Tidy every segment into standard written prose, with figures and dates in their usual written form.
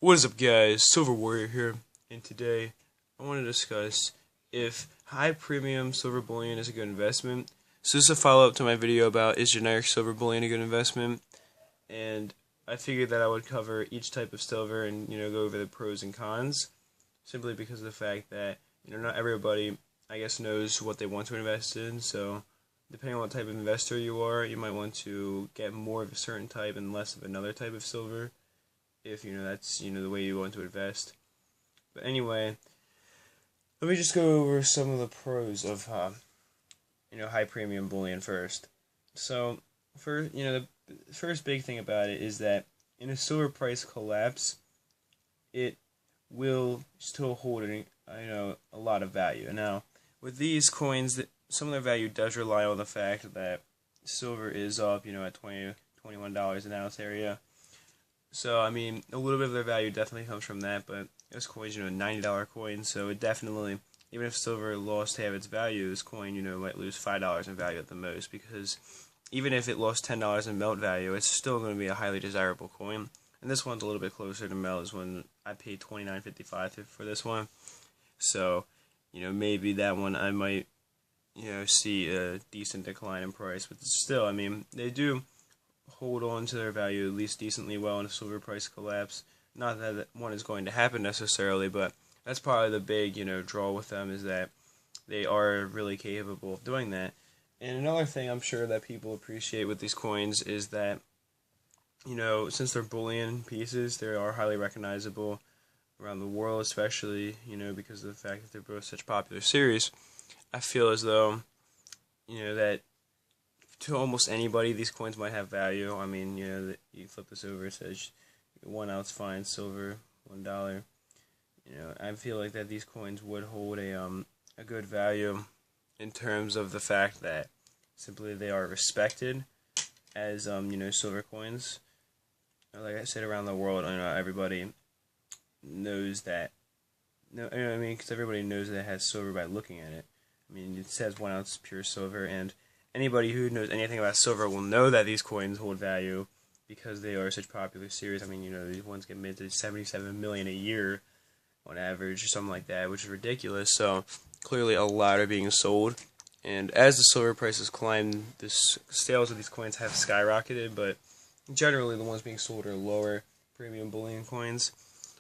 What is up, guys? Silver Warrior here, and today I want to discuss if high premium silver bullion is a good investment. So this is a follow up to my video about is generic silver bullion a good investment, and I figured that I would cover each type of silver and go over the pros and cons, simply because of the fact that not everybody I guess knows what they want to invest in. So depending on what type of investor you are, you might want to get more of a certain type and less of another type of silver, if that's the way you want to invest. But anyway, let me just go over some of the pros of high premium bullion first. So the first big thing about it is that in a silver price collapse, it will still hold a lot of value. Now with these coins, some of their value does rely on the fact that silver is up at $21 an ounce area. So, I mean, a little bit of their value definitely comes from that, but this coin's, $90 coin, so it definitely, even if silver lost half its value, this coin, might lose $5 in value at the most, because even if it lost $10 in melt value, it's still going to be a highly desirable coin. And this one's a little bit closer to melt, is when I paid $29.55 for this one. So, maybe that one I might, see a decent decline in price, but still, I mean, they do hold on to their value at least decently well in a silver price collapse. Not that one is going to happen necessarily, but that's probably the big, draw with them, is that they are really capable of doing that. And another thing I'm sure that people appreciate with these coins is that, since they're bullion pieces, they are highly recognizable around the world, especially, because of the fact that they're both such popular series. I feel as though, that to almost anybody, these coins might have value. I mean, you flip this over, it says 1 ounce fine silver, $1. I feel like that these coins would hold a good value in terms of the fact that simply they are respected as silver coins. Like I said, around the world, everybody knows that. No, I mean, because everybody knows that it has silver by looking at it. I mean, it says 1 ounce pure silver, and anybody who knows anything about silver will know that these coins hold value because they are such popular series. I mean, these ones get minted 77 million a year on average, or something like that, which is ridiculous. So clearly a lot are being sold, and as the silver prices climb, the sales of these coins have skyrocketed, but generally the ones being sold are lower premium bullion coins.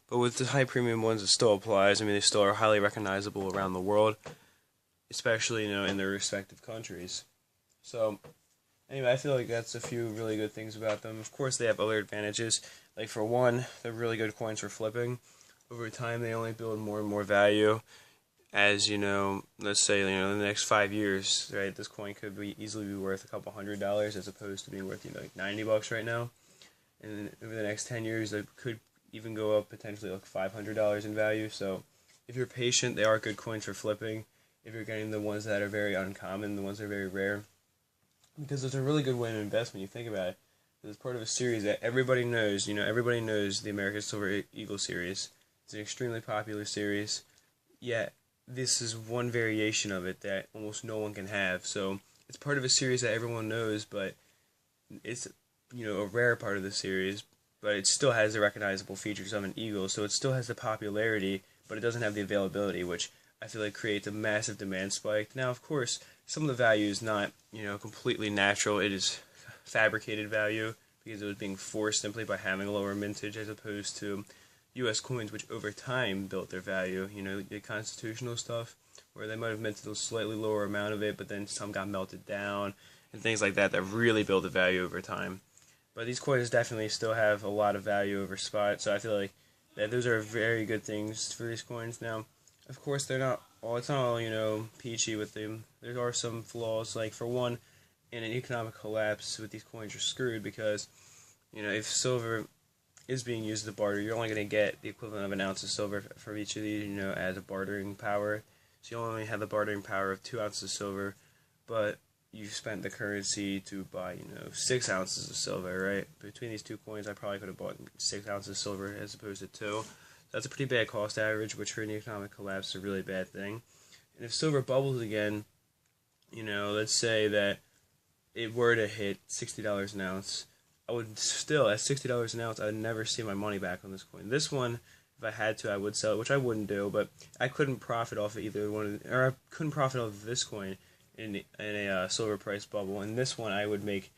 But with the high premium ones, it still applies. I mean, they still are highly recognizable around the world, especially in their respective countries. So, anyway, I feel like that's a few really good things about them. Of course, they have other advantages. Like, for one, they're really good coins for flipping. Over time, they only build more and more value. As, let's say, in the next 5 years, right, this coin could easily be worth a couple $100 as opposed to being worth, like $90 right now. And over the next 10 years, they could even go up potentially like $500 in value. So, if you're patient, they are good coins for flipping. If you're getting the ones that are very uncommon, the ones that are very rare, because it's a really good way to invest when you think about it. It's part of a series that everybody knows. Everybody knows the American Silver Eagle series. It's an extremely popular series, yet this is one variation of it that almost no one can have. So it's part of a series that everyone knows, but it's a rare part of the series, but it still has the recognizable features of an eagle. So it still has the popularity, but it doesn't have the availability, which I feel like creates a massive demand spike. Now, of course, some of the value is not, completely natural. It is fabricated value because it was being forced simply by having a lower mintage, as opposed to U.S. coins, which over time built their value. The constitutional stuff, where they might have minted a slightly lower amount of it, but then some got melted down, and things like that really built the value over time. But these coins definitely still have a lot of value over spot, so I feel like that those are very good things for these coins. Now, of course, it's not all, peachy with them. There are some flaws. Like, for one, in an economic collapse with these coins, you're screwed because, if silver is being used as a barter, you're only going to get the equivalent of an ounce of silver from each of these, as a bartering power. So you only have the bartering power of 2 ounces of silver, but you spent the currency to buy, 6 ounces of silver, right? Between these two coins, I probably could have bought 6 ounces of silver as opposed to 2. That's a pretty bad cost average, which for an economic collapse is a really bad thing. And if silver bubbles again, let's say that it were to hit $60 an ounce, I would still, at $60 an ounce, I would never see my money back on this coin. This one, if I had to, I would sell it, which I wouldn't do, but I couldn't profit off of either one, or I couldn't profit off of this coin in a silver price bubble. And this one, I would make,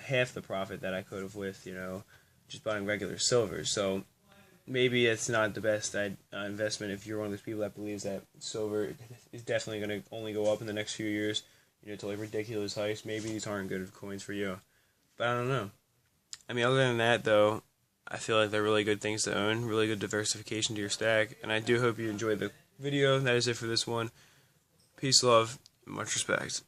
half the profit that I could have with, just buying regular silver. So maybe it's not the best investment if you're one of those people that believes that silver is definitely going to only go up in the next few years, to like ridiculous heights. Maybe these aren't good coins for you. But I don't know. I mean, other than that, though, I feel like they're really good things to own, really good diversification to your stack, and I do hope you enjoyed the video. That is it for this one. Peace, love, and much respect.